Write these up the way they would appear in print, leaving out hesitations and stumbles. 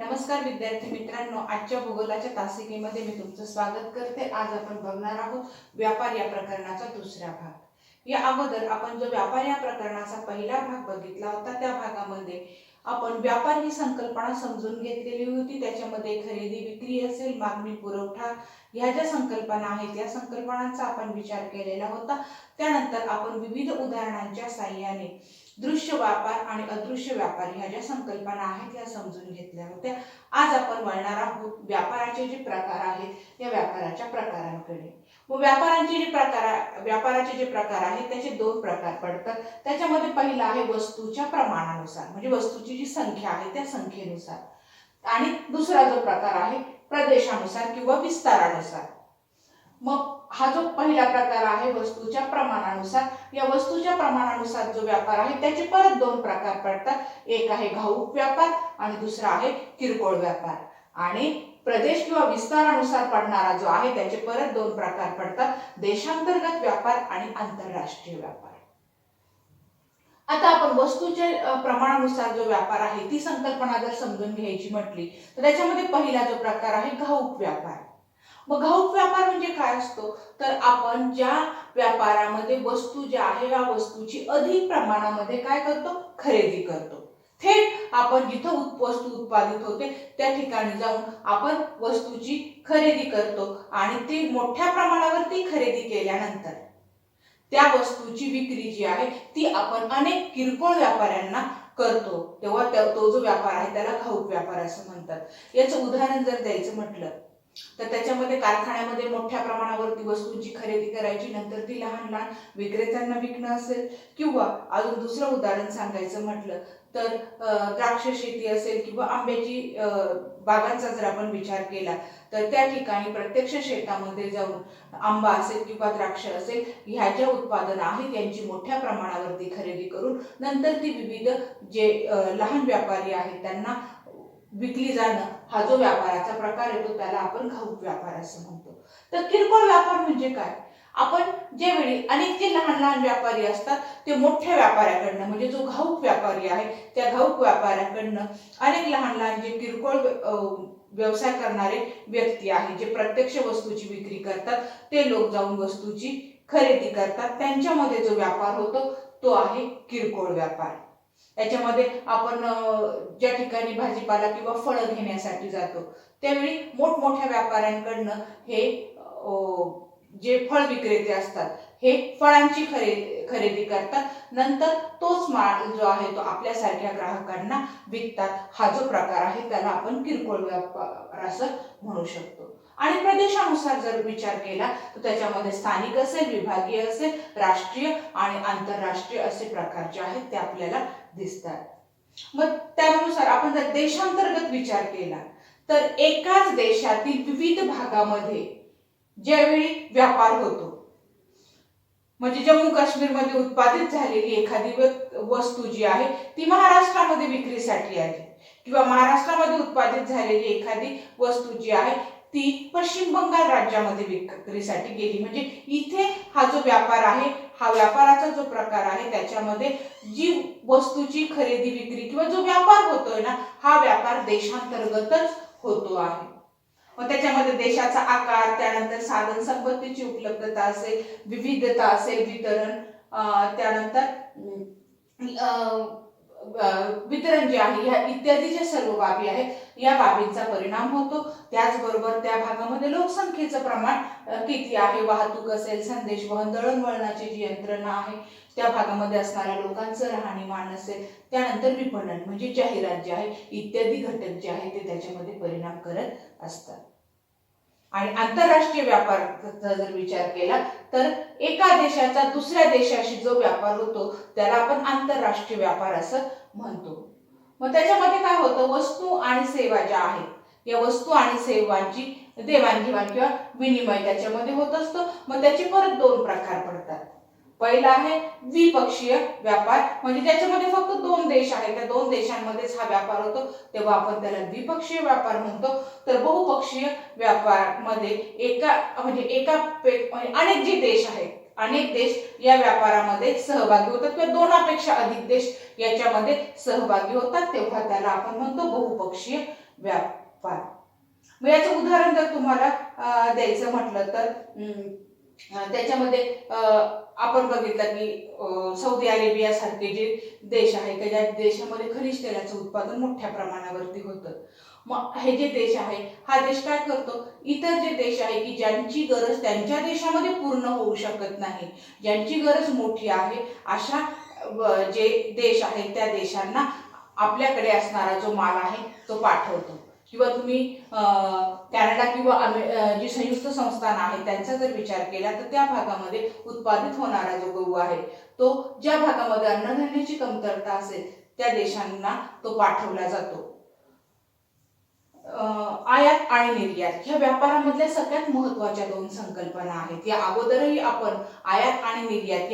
नमस्कार विद्यार्थी मित्रांनो, आजच्या भूगोलाच्या तासिकेमध्ये मी तुमचं स्वागत करते। आज आपण बघणार आहोत व्यापार या प्रकरणाचा दुसरा भाग। या अगोदर आपण जो व्यापार या प्रकरणाचा पहिला भाग बघितला होता त्या भागामध्ये आपण व्यापार ही संकल्पना समजून घेतलेली होती। त्याच्यामध्ये खरेदी विक्री असेल, मागणी पुरवठा ह्या ज्या संकल्पना आहेत या संकल्पनांचा आपण विचार केलेला होता। त्यानंतर आपण विविध उदाहरणांच्या साहाय्याने दृश्य व्यापार आणि अदृश्य व्यापार ह्या ज्या संकल्पना आहेत या समजून घेतल्या होत्या। आज आपण वळणार आहोत व्यापाराचे जे प्रकार आहेत या व्यापाराच्या प्रकारांकडे। व्यापाराचे जे प्रकार आहेत त्याचे दोन प्रकार पडतात। त्याच्यामध्ये पहिला आहे वस्तूच्या प्रमाणानुसार, म्हणजे वस्तूची जी संख्या आहे त्या संख्येनुसार, आणि दुसरा जो प्रकार आहे प्रदेशानुसार किंवा विस्तारानुसार। मग हा जो पहिला प्रकार आहे वस्तूच्या प्रमाणानुसार, या वस्तूच्या प्रमाणानुसार जो व्यापार आहे त्याचे परत दोन प्रकार पडतात। एक आहे घाऊक व्यापार आणि दुसरा आहे किरकोळ व्यापार। आणि प्रदेश किंवा विस्तारानुसार पडणारा जो आहे त्याचे परत दोन प्रकार पडतात, देशांतर्गत व्यापार आणि आंतरराष्ट्रीय व्यापार। आता आपण वस्तूच्या प्रमाणानुसार जो व्यापार आहे ती संकल्पना जर समजून घ्यायची म्हटली तर त्याच्यामध्ये पहिला जो प्रकार आहे घाऊक व्यापार। मग घाऊक व्यापार म्हणजे काय असतो, तर आपण ज्या व्यापारामध्ये वस्तू ज्या आहे या वस्तूची अधिक प्रमाणामध्ये काय करतो, खरेदी करतो। थेट आपण जिथं वस्तू उत्पादित होते त्या ठिकाणी जाऊन आपण वस्तूची खरेदी करतो आणि ती मोठ्या प्रमाणावरती खरेदी केल्यानंतर त्या वस्तूची विक्री जी आहे ती आपण अनेक किरकोळ व्यापाऱ्यांना करतो, तेव्हा तो जो व्यापार आहे त्याला घाऊक व्यापार असं म्हणतात। याचं उदाहरण जर द्यायचं म्हटलं तर त्याच्यामध्ये कारखान्यामध्ये मोठ्या प्रमाणावरती वस्तूंची खरेदी करायची, नंतर ती लहान लहान विक्रेत्यांना विकणं असेल, किंवा अजून दुसरं उदाहरण सांगायचं म्हटलं तर द्राक्ष शेती असेल किंवा आंब्याची बागांचा जर आपण विचार केला तर त्या ठिकाणी प्रत्यक्ष शेतामध्ये जाऊन आंबा असेल किंवा द्राक्ष असेल ह्या ज्या उत्पादनं आहेत यांची मोठ्या प्रमाणावरती खरेदी करून नंतर ती विविध जे लहान व्यापारी आहेत त्यांना विकली जाणं, हा जो व्यापाराचा प्रकार येतो त्याला आपण घाऊक व्यापार असं म्हणतो। तर किरकोळ व्यापार म्हणजे काय, आपण ज्यावेळी अनेक जे लहान लहान व्यापारी असतात ते मोठ्या व्यापाऱ्याकडनं, म्हणजे जो घाऊक व्यापारी आहे त्या घाऊक व्यापाऱ्याकडनं अनेक लहान लहान जे किरकोळ व्यवसाय करणारे व्यक्ती आहेत, जे प्रत्यक्ष वस्तूची विक्री करतात, ते लोक जाऊन वस्तूची खरेदी करतात, त्यांच्यामध्ये जो व्यापार होतो तो आहे किरकोळ व्यापार। याच्यामध्ये आपण ज्या ठिकाणी भाजीपाला किंवा फळं घेण्यासाठी जातो त्यावेळी मोठमोठ्या व्यापाऱ्यांकडनं हे जे फळ विक्रेते असतात हे फळांची खरेदी करतात, नंतर तोच माल जो आहे तो आपल्यासारख्या ग्राहकांना विकतात। हा जो प्रकार आहे त्याला आपण किरकोळ व्यापार असं म्हणू शकतो। आणि प्रदेशानुसार जर विचार केला तर त्याच्यामध्ये स्थानिक असेल, विभागीय असेल, राष्ट्रीय आणि आंतरराष्ट्रीय असे प्रकार जे आहेत ते आपल्याला दिसतात। मग त्यानुसार आपण जर देशांतर्गत विचार केला तर एकाच देशातील विविध भागामध्ये ज्यावेळी व्यापार होतो, म्हणजे जम्मू काश्मीर मध्ये उत्पादित झालेली एखादी वस्तू जी आहे ती महाराष्ट्रामध्ये विक्रीसाठी आली, किंवा महाराष्ट्रामध्ये उत्पादित झालेली एखादी वस्तू जी आहे ती पश्चिम बंगाल राज्यामध्ये विक्रीसाठी गेली, म्हणजे इथे हा जो व्यापार आहे, हा व्यापाराचा जो प्रकार आहे त्याच्यामध्ये जी वस्तूची खरेदी विक्री किंवा जो व्यापार होतोय ना, हा व्यापार देशांतर्गतच होतो आहे। मग त्याच्यामध्ये देशाचा आकार, त्यानंतर साधन संपत्तीची उपलब्धता असेल, विविधता असेल, वितरण, त्यानंतर वितरण जे आहे ह्या इत्यादी ज्या सर्व बाबी आहेत या बाबींचा परिणाम होतो। त्याचबरोबर त्या भागामध्ये लोकसंख्येचं प्रमाण किती आहे, वाहतूक असेल, संदेशवहन, दळणवळणाची जी यंत्रणा आहे, त्या भागामध्ये असणाऱ्या लोकांचं राहणीमान असेल, त्यानंतर विपणन म्हणजे जाहिरात जे आहे, इत्यादी घटक जे आहे ते त्याच्यामध्ये परिणाम करत असतात। आणि आंतरराष्ट्रीय व्यापाराचा जर विचार केला तर एका देशाचा दुसऱ्या देशाशी जो व्यापार होतो त्याला आपण आंतरराष्ट्रीय व्यापार असं म्हणतो। मग त्याच्यामध्ये काय होतं, वस्तू आणि सेवा ज्या आहेत या वस्तू आणि सेवांची देवाणघेवाण किंवा विनिमय त्याच्यामध्ये होत असतो। मग त्याचे परत दोन प्रकार पडतात। पहिला आहे द्विपक्षीय व्यापार, म्हणजे ज्याच्यामध्ये फक्त दोन देश आहेत, त्या दोन देशांमध्येच हा व्यापार होतो, तेव्हा आपण त्याला द्विपक्षीय व्यापार म्हणतो। तर बहुपक्षीय व्यापार मध्ये म्हणजे अनेक जे देश आहेत, अनेक देश या व्यापारामध्ये सहभागी होतात किंवा दोनापेक्षा अधिक देश याच्यामध्ये सहभागी होतात, तेव्हा त्याला आपण म्हणतो बहुपक्षीय व्यापार. मग याचं उदाहरण जर तुम्हाला द्यायचं म्हटलं तर त्याच्यामध्ये आपण बघितलं की सौदी अरेबिया सारखे जे देश आहे की ज्या देशामध्ये खनिज तेलाचं उत्पादन मोठ्या प्रमाणावरती होतं. मग हे जे देश आहे, हा देश काय करतो, इतर जे देश आहे की ज्यांची गरज त्यांच्या देशामध्ये पूर्ण होऊ शकत नाही, ज्यांची गरज मोठी आहे, अशा जे देश आहेत त्या देशांना आपल्याकडे असणारा जो माल आहे तो पाठवतो. किंवा तुम्ही कॅनडा किंवा जी संयुक्त संस्थान आहे त्यांचा जर विचार केला तर त्या भागामध्ये उत्पादित होणारा जो गहू आहे तो ज्या भागामध्ये अन्नधान्याची कमतरता असेल त्या देशांना तो पाठवला जातो. आयात आणि निर्यात ह्या व्यापारामधल्या सगळ्यात महत्त्वाच्या दोन संकल्पना आहेत. या अगोदरही आपण आयात आणि निर्यात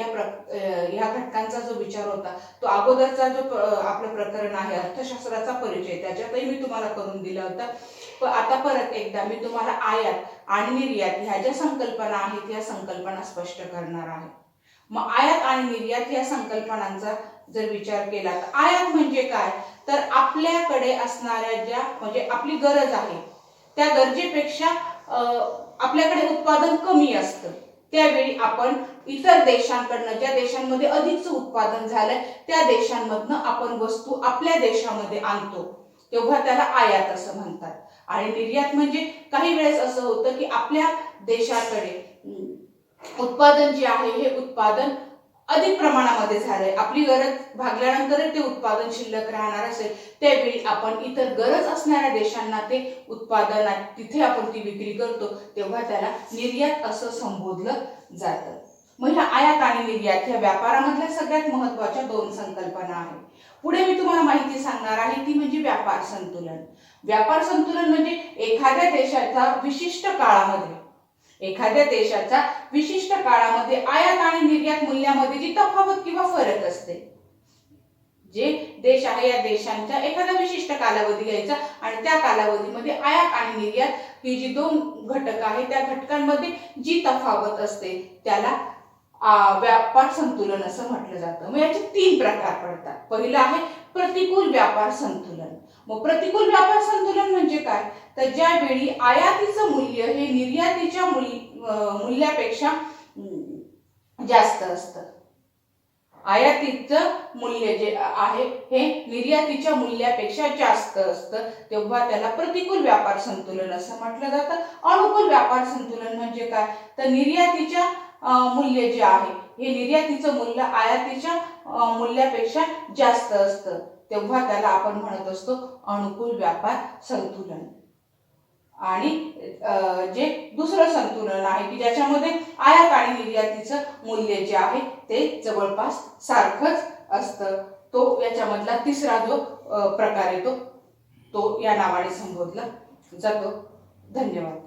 या घटकांचा जो विचार होता तो अगोदरचा जो आपलं प्रकरण आहे अर्थशास्त्राचा परिचय त्याच्यातही मी तुम्हाला करून दिला होता. पण आता परत एकदा मी तुम्हाला आयात आणि निर्यात ह्या ज्या संकल्पना आहेत या संकल्पना स्पष्ट करणार आहे. मग आयात आणि निर्यात या संकल्पनांचा जर विचार केला तर आयात म्हणजे काय, तर आपल्याकडे असणाऱ्या ज्या म्हणजे आपली गरज आहे त्या गरजेपेक्षा आपल्याकडे उत्पादन कमी असतं, त्यावेळी आपण इतर देशांकडनं ज्या देशांमध्ये अधिकचं उत्पादन झालंय त्या देशांमधनं आपण वस्तू आपल्या देशामध्ये आणतो, तेव्हा त्याला आयात असं म्हणतात. आणि निर्यात म्हणजे काही वेळेस असं होतं की आपल्या देशाकडे उत्पादन जे आहे हे उत्पादन अधिक प्रमाणामध्ये झालंय, आपली गरज भागल्यानंतर ते उत्पादन शिल्लक राहणार असेल त्यावेळी आपण इतर गरज असणाऱ्या देशांना ते उत्पादन तिथे आपण ती विक्री करतो, तेव्हा त्याला निर्यात असं संबोधलं जातं. मग ह्या आयात आणि निर्यात ह्या व्यापारामधल्या सगळ्यात महत्त्वाच्या दोन संकल्पना आहेत. पुढे मी तुम्हाला माहिती सांगणार आहे ती म्हणजे व्यापार संतुलन. व्यापार संतुलन म्हणजे एखाद्या देशाचा विशिष्ट काळामध्ये आयात आणि निर्यात मूल्यामध्ये जी तफावत किंवा फरक असते, जे देश आहे या देशांच्या एखादा विशिष्ट कालावधी घ्यायचा आणि त्या कालावधीमध्ये आयात आणि निर्यात ही जी दोन घटक आहेत त्या घटकांमध्ये जी तफावत असते त्याला व्यापार संतुलन असं म्हटलं जातं. मग याचे तीन प्रकार पडतात. पहिलं आहे प्रतिकूल व्यापार संतुलन. मग प्रतिकूल व्यापार संतुलन म्हणजे काय, तर ज्यावेळी आयातीचं मूल्य हे निर्यातीच्या मूल्यापेक्षा जास्त असतं, आयातीचं मूल्य जे आहे हे निर्यातीच्या मूल्यापेक्षा जास्त असतं, तेव्हा त्याला प्रतिकूल व्यापार संतुलन असं म्हटलं जातं. अनुकूल व्यापार संतुलन म्हणजे काय, तर निर्यातीच्या मूल्य जे आहे हे निर्यातीचं मूल्य आयातीच्या मूल्यापेक्षा जास्त असतं, तेव्हा त्याला आपण म्हणत असतो अनुकूल व्यापार संतुलन. आणि जे दुसरं संतुलन आहे की ज्याच्यामध्ये आयात आणि निर्यातीचं मूल्य जे आहे ते जवळपास सारखंच असतं, तो याच्यामधला तिसरा जो प्रकार येतो तो या नावाने संबोधला जातो. धन्यवाद.